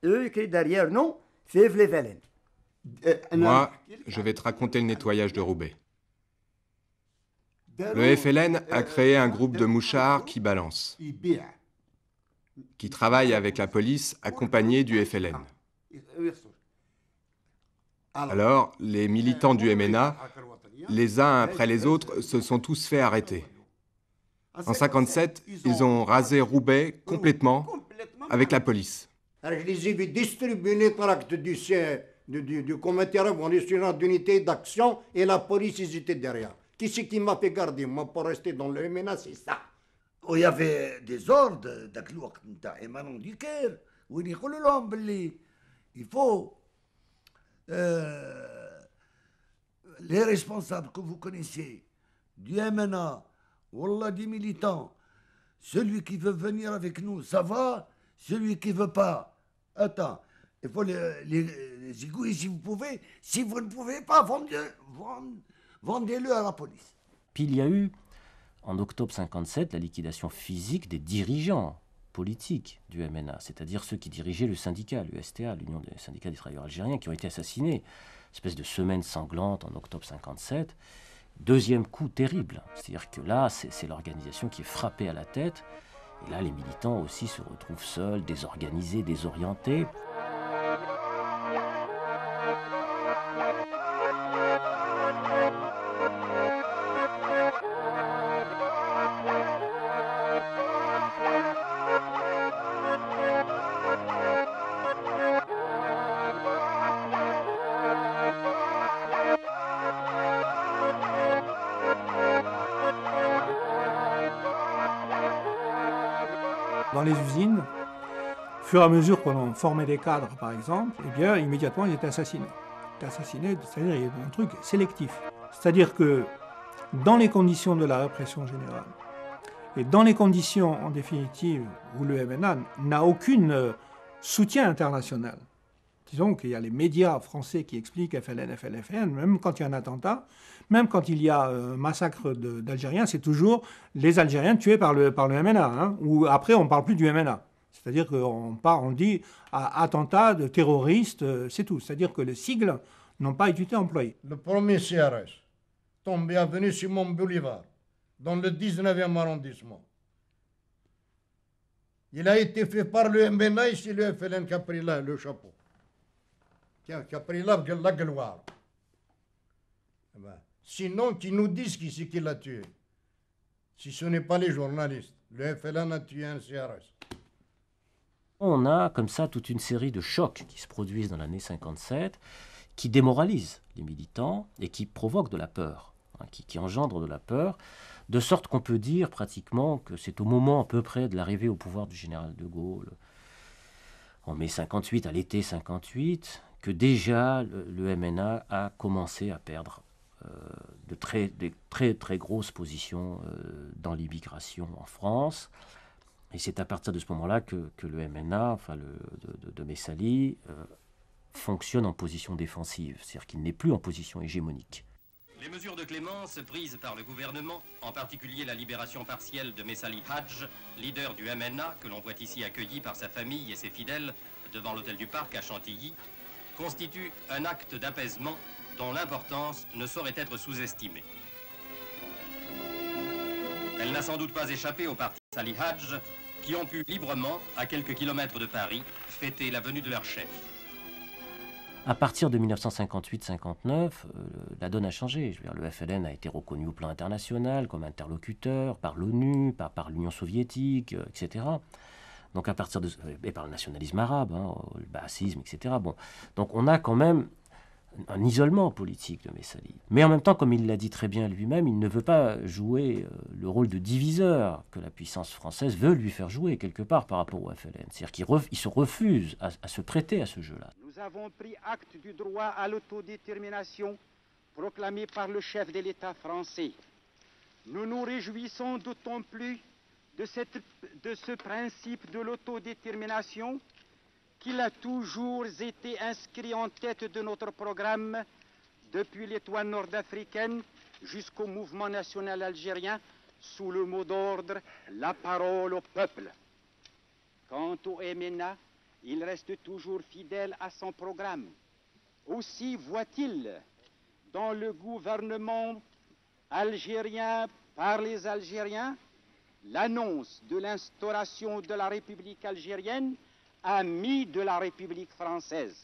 O: eux écrivent derrière nous, vive les FLN.
J: Moi, je vais te raconter le nettoyage de Roubaix. Le FLN a créé un groupe de mouchards qui balancent, qui travaillent avec la police accompagnés du FLN. Alors, les militants du MNA, les uns après les autres, se sont tous fait arrêter. En 1957, ils ont rasé Roubaix complètement avec la police.
M: Je les ai vus distribuer les tracts du comité révolutionnaire d'unité d'action et la police, ils étaient derrière. Qui c'est qui m'a fait garder? Moi, pour rester dans le MNA, c'est ça.
H: où il y avait des ordres émanant du Caire, où ils disaient il faut les responsables que vous connaissez du MNA, Wallah des militants, celui qui veut venir avec nous, ça va, celui qui ne veut pas, attends, il faut les égouiller si vous pouvez, si vous ne pouvez pas, vendez-le à la police.
B: Puis il y a eu, en octobre 1957, la liquidation physique des dirigeants politiques du MNA, c'est-à-dire ceux qui dirigeaient le syndicat, l'USTA, l'Union des syndicats des travailleurs algériens, qui ont été assassinés. Espèce de semaine sanglante en octobre 1957. Deuxième coup terrible, c'est-à-dire que là, c'est l'organisation qui est frappée à la tête. Et là, les militants aussi se retrouvent seuls, désorganisés, désorientés.
C: Dans les usines, au fur et à mesure qu'on formait des cadres, par exemple, eh bien, immédiatement, ils étaient assassinés. Ils étaient assassinés, c'est-à-dire il y a un truc sélectif. C'est-à-dire que dans les conditions de la répression générale, et dans les conditions, en définitive, où le MNA n'a aucun soutien international, disons qu'il y a les médias français qui expliquent FLN, FLFN, même quand il y a un attentat, même quand il y a un massacre d'Algériens, c'est toujours les Algériens tués par le MNA, hein, ou après on ne parle plus du MNA. C'est-à-dire qu'on dit attentat de terroristes, c'est tout. C'est-à-dire que les sigles n'ont pas été employés.
P: Le premier CRS, tombé avenue Simon Bolivar, dans le 19e arrondissement. Il a été fait par le MNA et c'est le FLN qui a pris là le chapeau. Qui a pris là la gloire. Sinon, qu'ils nous disent qui c'est qui l'a tué. Si ce n'est pas les journalistes. Le FLN a tué un CRS.
B: On a comme ça toute une série de chocs qui se produisent dans l'année 57, qui démoralisent les militants et qui provoquent de la peur, hein, qui engendrent de la peur, de sorte qu'on peut dire pratiquement que c'est au moment à peu près de l'arrivée au pouvoir du général de Gaulle, en mai 58, à l'été 58, que déjà le MNA a commencé à perdre des très grosses positions dans l'immigration en France. Et c'est à partir de ce moment-là que le MNA, enfin de Messali, fonctionne en position défensive, c'est-à-dire qu'il n'est plus en position hégémonique.
K: Les mesures de clémence prises par le gouvernement, en particulier la libération partielle de Messali Hadj, leader du MNA, que l'on voit ici accueilli par sa famille et ses fidèles devant l'hôtel du Parc à Chantilly, constitue un acte d'apaisement dont l'importance ne saurait être sous-estimée. Elle n'a sans doute pas échappé aux partis Messali Hadj, qui ont pu librement, à quelques kilomètres de Paris, fêter la venue de leur chef.
B: À partir de 1958-59, la donne a changé. Je veux dire, le FLN a été reconnu au plan international comme interlocuteur par l'ONU, par l'Union soviétique, etc. Donc à partir de... et par le nationalisme arabe, hein, le baasisme, etc. Bon. Donc on a quand même un isolement politique de Messali. Mais en même temps, comme il l'a dit très bien lui-même, il ne veut pas jouer le rôle de diviseur que la puissance française veut lui faire jouer quelque part par rapport au FLN. C'est-à-dire qu'il se refuse à se prêter à ce jeu-là.
Q: Nous avons pris acte du droit à l'autodétermination proclamé par le chef de l'État français. Nous nous réjouissons d'autant plus de ce principe de l'autodétermination qu'il a toujours été inscrit en tête de notre programme depuis l'étoile nord-africaine jusqu'au mouvement national algérien sous le mot d'ordre « La parole au peuple ». Quant au MNA, il reste toujours fidèle à son programme. Aussi voit-il dans le gouvernement algérien par les Algériens l'annonce de l'instauration de la République algérienne, ami de la République française.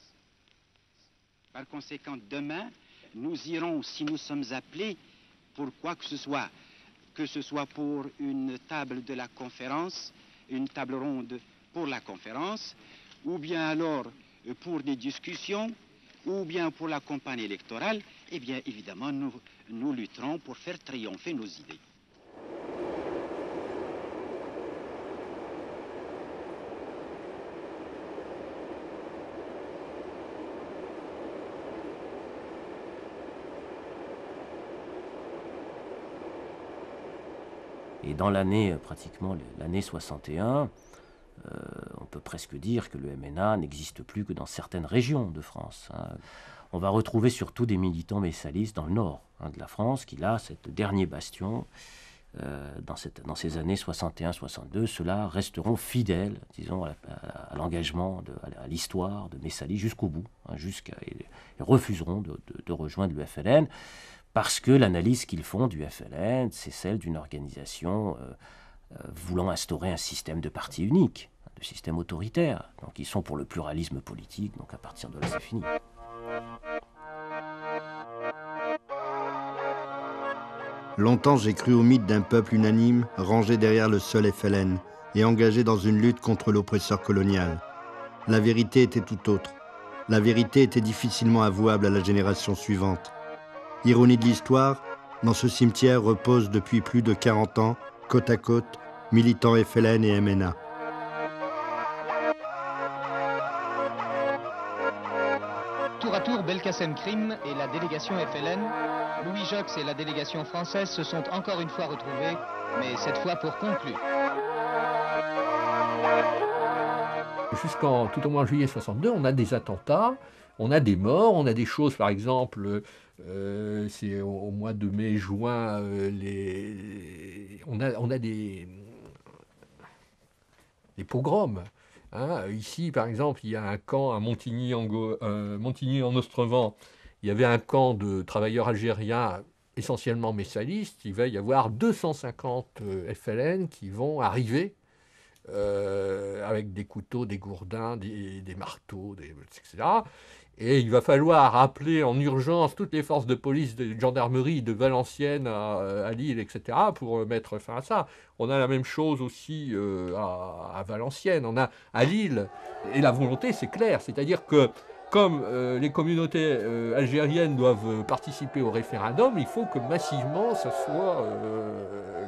Q: Par conséquent, demain, nous irons, si nous sommes appelés, pour quoi que ce soit pour une table de la conférence, une table ronde pour la conférence, ou bien alors pour des discussions, ou bien pour la campagne électorale, eh bien évidemment nous lutterons pour faire triompher nos idées.
B: Et dans l'année, pratiquement l'année 61, on peut presque dire que le MNA n'existe plus que dans certaines régions de France. Hein. On va retrouver surtout des militants messalistes dans le nord de la France, qui là, cette dernier bastion, dans ces années 61-62, ceux-là resteront fidèles, disons, à l'engagement, à l'histoire de Messalie jusqu'au bout, hein, et refuseront de rejoindre le FLN, parce que l'analyse qu'ils font du FLN, c'est celle d'une organisation voulant instaurer un système de parti unique, de système autoritaire. Donc ils sont pour le pluralisme politique, donc à partir de là c'est fini.
D: Longtemps, j'ai cru au mythe d'un peuple unanime, rangé derrière le seul FLN et engagé dans une lutte contre l'oppresseur colonial. La vérité était tout autre. La vérité était difficilement avouable à la génération suivante. Ironie de l'histoire, dans ce cimetière reposent depuis plus de 40 ans, côte à côte, militants FLN et MNA.
R: Tour à tour, Belkacem Krim et la délégation FLN, Louis Jox et la délégation française se sont encore une fois retrouvés, mais cette fois pour conclure.
G: Jusqu'en tout au moins juillet 62, on a des attentats, on a des morts, on a des choses, par exemple, c'est au mois de mai-juin, on a des pogroms. Hein. Ici, par exemple, il y a un camp à Montigny en Ostrevent. Il y avait un camp de travailleurs algériens essentiellement messalistes. Il va y avoir 250 FLN qui vont arriver avec des couteaux, des gourdins, des marteaux, etc. Et il va falloir appeler en urgence toutes les forces de police, de gendarmerie de Valenciennes à Lille, etc., pour mettre fin à ça. On a la même chose aussi à Valenciennes, on a à Lille. Et la volonté, c'est clair, c'est-à-dire que comme les communautés algériennes doivent participer au référendum, il faut que massivement ça soit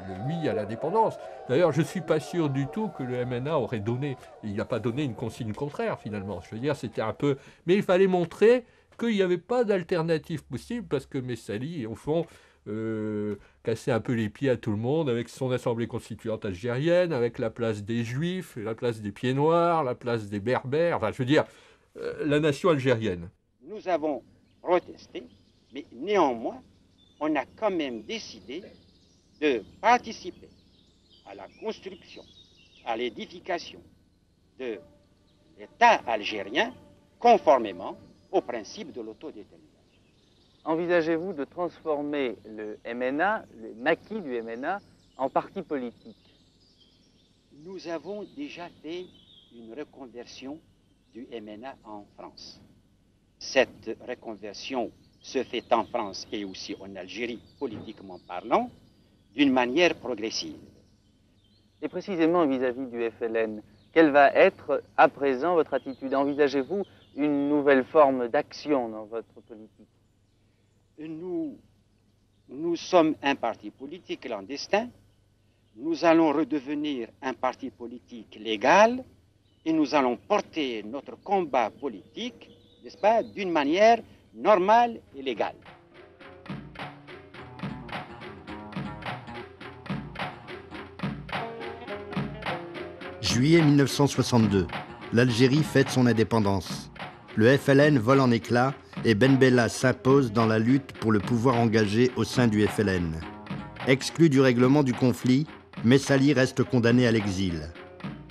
G: le oui à l'indépendance. D'ailleurs, je ne suis pas sûr du tout que le MNA aurait donné, il n'a pas donné une consigne contraire finalement. Je veux dire, c'était un peu... Mais il fallait montrer qu'il n'y avait pas d'alternative possible parce que Messalie, au fond, cassait un peu les pieds à tout le monde avec son assemblée constituante algérienne, avec la place des Juifs, la place des Pieds Noirs, la place des Berbères, enfin je veux dire... la nation algérienne.
Q: Nous avons protesté, mais néanmoins, on a quand même décidé de participer à la construction, à l'édification de l'État algérien conformément au principe de l'autodétermination.
S: Envisagez-vous de transformer le MNA, les maquis du MNA, en parti politique?
Q: Nous avons déjà fait une reconversion du MNA en France. Cette reconversion se fait en France et aussi en Algérie, politiquement parlant, d'une manière progressive.
S: Et précisément vis-à-vis du FLN, quelle va être à présent votre attitude? Envisagez-vous une nouvelle forme d'action dans votre politique?
Q: Nous sommes un parti politique clandestin. Nous allons redevenir un parti politique légal et nous allons porter notre combat politique, n'est-ce pas, d'une manière normale et légale.
D: Juillet 1962, l'Algérie fête son indépendance. Le FLN vole en éclats et Ben Bella s'impose dans la lutte pour le pouvoir engagé au sein du FLN. Exclu du règlement du conflit, Messalie reste condamné à l'exil.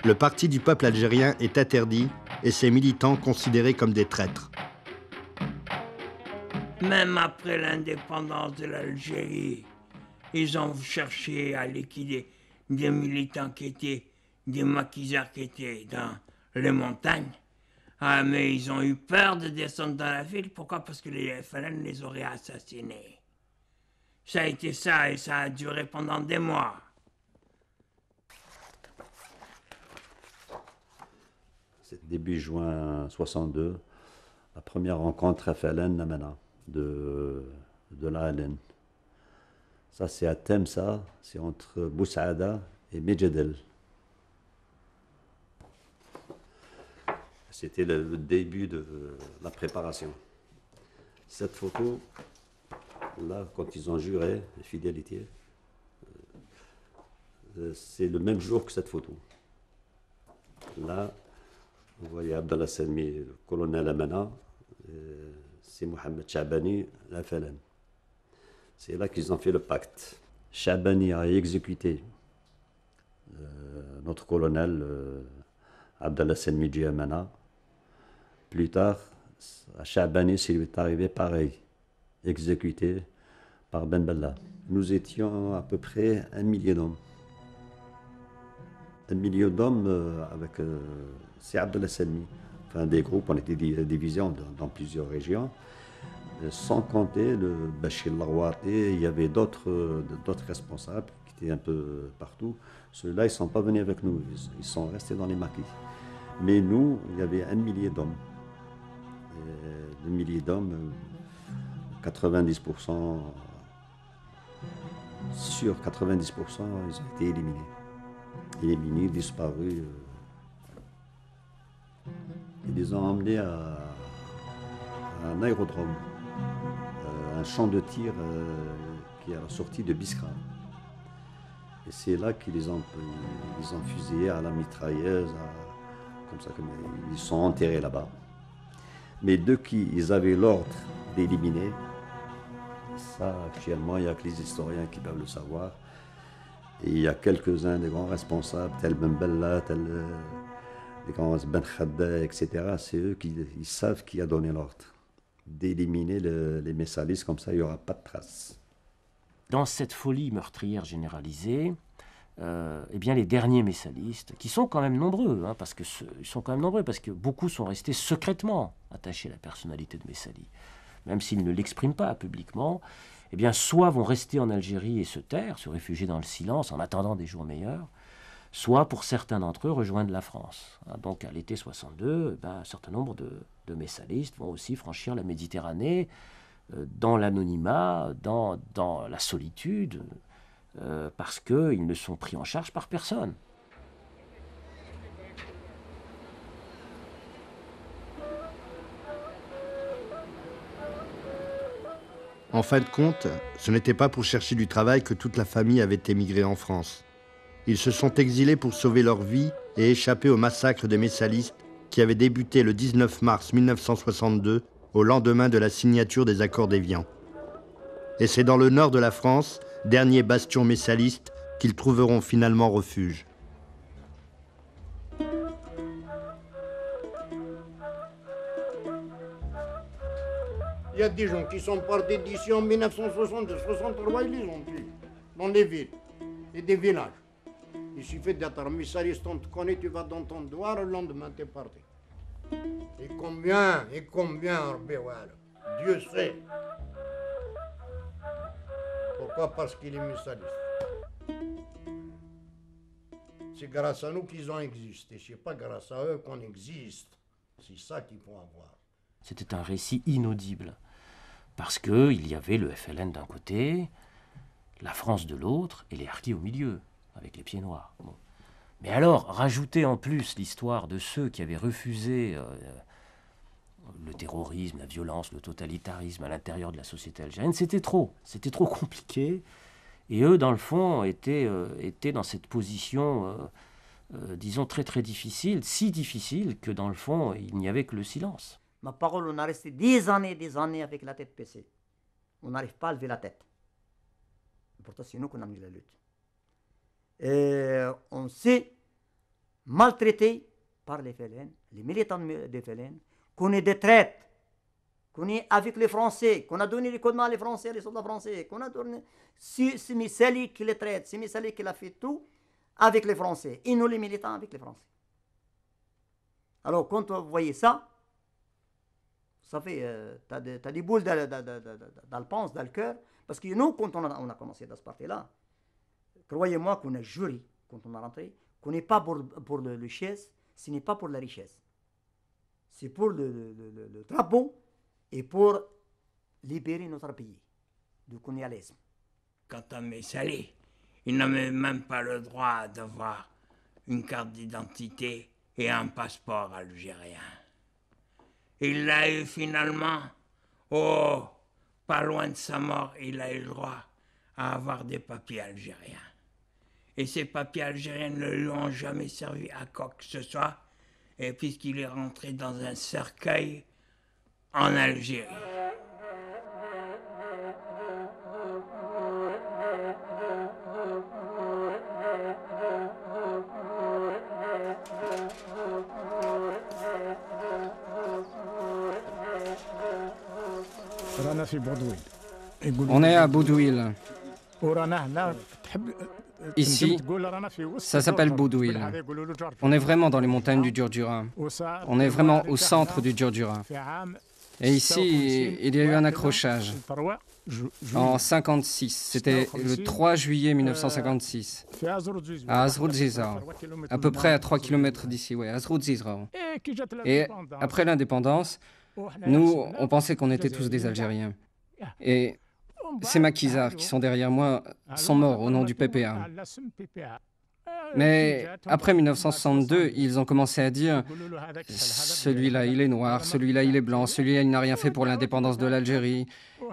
D: Le parti du peuple algérien est interdit et ses militants considérés comme des traîtres.
E: Même après l'indépendance de l'Algérie, ils ont cherché à liquider des militants qui étaient des maquisards qui étaient dans les montagnes. Ah, mais ils ont eu peur de descendre dans la ville. Pourquoi? Parce que les FLN les auraient assassinés. Ça a été ça et ça a duré pendant des mois.
T: C'est début juin 62, la première rencontre FLN-MNA de l'ALN. Ça, c'est à Temsa, c'est entre Boussaada et Medjedel. C'était le début de la préparation. Cette photo, là, quand ils ont juré de fidélité, c'est le même jour que cette photo. Là, vous voyez Abdallah Selmi, le colonel Amana, c'est Mohamed Chabani, la FLN. C'est là qu'ils ont fait le pacte. Chabani a exécuté notre colonel Abdallah Selmi Djamana. Plus tard, à Chabani, c'est lui est arrivé pareil, exécuté par Ben Bella. Nous étions à peu près 1 million d'hommes. 1 million d'hommes avec c'est Abdallah Selmi. Enfin, des groupes, on était divisés dans plusieurs régions. Sans compter le Bachir Larouati, il y avait d'autres responsables qui étaient un peu partout. Ceux-là, ils ne sont pas venus avec nous, ils sont restés dans les maquis. Mais nous, il y avait 1 millier d'hommes. 1 millier d'hommes, 90%, sur 90%, ils ont été éliminés. Éliminés, disparus. Ils les ont emmenés à un aérodrome, un champ de tir qui est à la sortie de Biskra. Et c'est là qu'ils les ont fusillés à la mitrailleuse, comme ça, ils sont enterrés là-bas. Mais de qui ils avaient l'ordre d'éliminer, ça actuellement il n'y a que les historiens qui peuvent le savoir. Et il y a quelques-uns des grands responsables, tel Ben Bella, tel les grands Ben Khadda, etc. C'est eux qui ils savent qui a donné l'ordre d'éliminer les messalistes, comme ça il n'y aura pas de traces.
B: Dans cette folie meurtrière généralisée, eh bien les derniers messalistes, qui sont quand même nombreux, hein, parce que beaucoup sont restés secrètement attachés à la personnalité de Messali, même s'ils ne l'expriment pas publiquement, eh bien soit vont rester en Algérie et se taire, se réfugier dans le silence en attendant des jours meilleurs, soit pour certains d'entre eux rejoindre la France. Donc à l'été 62, un certain nombre de messalistes vont aussi franchir la Méditerranée dans l'anonymat, dans la solitude, parce qu'ils ne sont pris en charge par personne.
D: En fin de compte, ce n'était pas pour chercher du travail que toute la famille avait émigré en France. Ils se sont exilés pour sauver leur vie et échapper au massacre des messalistes qui avait débuté le 19 mars 1962, au lendemain de la signature des accords d'Évian. Et c'est dans le nord de la France, dernier bastion messaliste, qu'ils trouveront finalement refuge.
P: Il y a des gens qui sont partis d'ici en 1962, 63, ils les ont tués, dans des villes et des villages. Il suffit d'être missaliste, on te connaît, tu vas dans ton doigt, le lendemain tu es parti. Et combien, Dieu sait. Pourquoi? Parce qu'il est missaliste. C'est grâce à nous qu'ils ont existé, c'est pas grâce à eux qu'on existe. C'est ça qu'il faut avoir.
B: C'était un récit inaudible, parce qu'il y avait le FLN d'un côté, la France de l'autre, et les harkis au milieu, avec les pieds noirs. Bon. Mais alors, rajouter en plus l'histoire de ceux qui avaient refusé le terrorisme, la violence, le totalitarisme à l'intérieur de la société algérienne, c'était trop compliqué. Et eux, dans le fond, étaient dans cette position, disons, très très difficile, si difficile que dans le fond, il n'y avait que le silence.
O: Ma parole, on a resté des années avec la tête baissée. On n'arrive pas à lever la tête. Pourtant, c'est nous qu'on a mis la lutte. Et on s'est maltraité par les FLN, les militants des FLN, qu'on est des traites, qu'on est avec les Français, qu'on a donné les codes les Français, les soldats français, qu'on a donné. C'est Messali qui les traite, c'est Messali qui a fait tout avec les Français, et nous les militants avec les Français. Alors, quand vous voyez ça, ça fait, t'as des boules dans le pense, dans le cœur, parce que nous, quand on a commencé dans ce parti-là, croyez-moi qu'on a juré, quand on est rentré, qu'on n'est pas pour le richesse, ce n'est pas pour la richesse. C'est pour le drapeau et pour libérer notre pays du colonialisme.
E: Quant à Messali, il n'avait même pas le droit d'avoir une carte d'identité et un passeport algérien. Il l'a eu finalement. Oh, pas loin de sa mort, il a eu le droit à avoir des papiers algériens. Et ces papiers algériens ne lui ont jamais servi à quoi que ce soit, et puisqu'il est rentré dans un cercueil en Algérie.
A: On est à Boudouil. Ici, ça s'appelle Boudouil. On est vraiment dans les montagnes du Djurdjura. On est vraiment au centre du Djurdjura. Et ici, il y a eu un accrochage. En 1956, c'était le 3 juillet 1956, à Azroud-Zizar, à peu près à 3 km d'ici, oui, Azroud-Zizar. Et après l'indépendance, nous, on pensait qu'on était tous des Algériens. Et ces maquisards qui sont derrière moi sont morts au nom du PPA. Mais après 1962, ils ont commencé à dire « celui-là, il est noir, celui-là, il est blanc, celui-là, il n'a rien fait pour l'indépendance de l'Algérie ».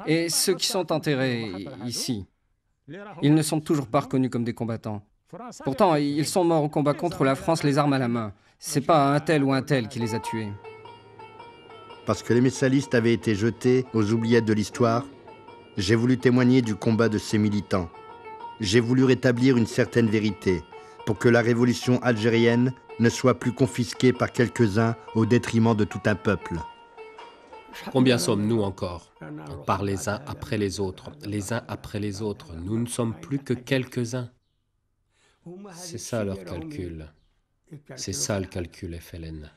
A: Et ceux qui sont enterrés ici, ils ne sont toujours pas reconnus comme des combattants. Pourtant, ils sont morts au combat contre la France, les armes à la main. C'est pas un tel ou un tel qui les a tués.
D: Parce que les messalistes avaient été jetés aux oubliettes de l'histoire, j'ai voulu témoigner du combat de ces militants. J'ai voulu rétablir une certaine vérité pour que la révolution algérienne ne soit plus confisquée par quelques-uns au détriment de tout un peuple.
I: Combien sommes-nous encore? On part les uns après les autres, les uns après les autres. Nous ne sommes plus que quelques-uns. C'est ça leur calcul. C'est ça le calcul FLN.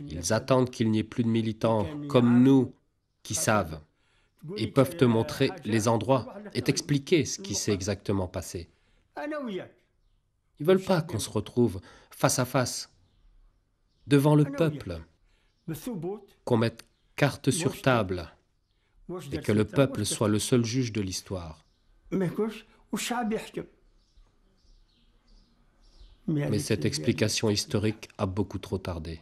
I: Ils attendent qu'il n'y ait plus de militants comme nous qui savent et peuvent te montrer les endroits et t'expliquer ce qui s'est exactement passé. Ils ne veulent pas qu'on se retrouve face à face, devant le peuple, qu'on mette carte sur table et que le peuple soit le seul juge de l'histoire. Mais cette explication historique a beaucoup trop tardé.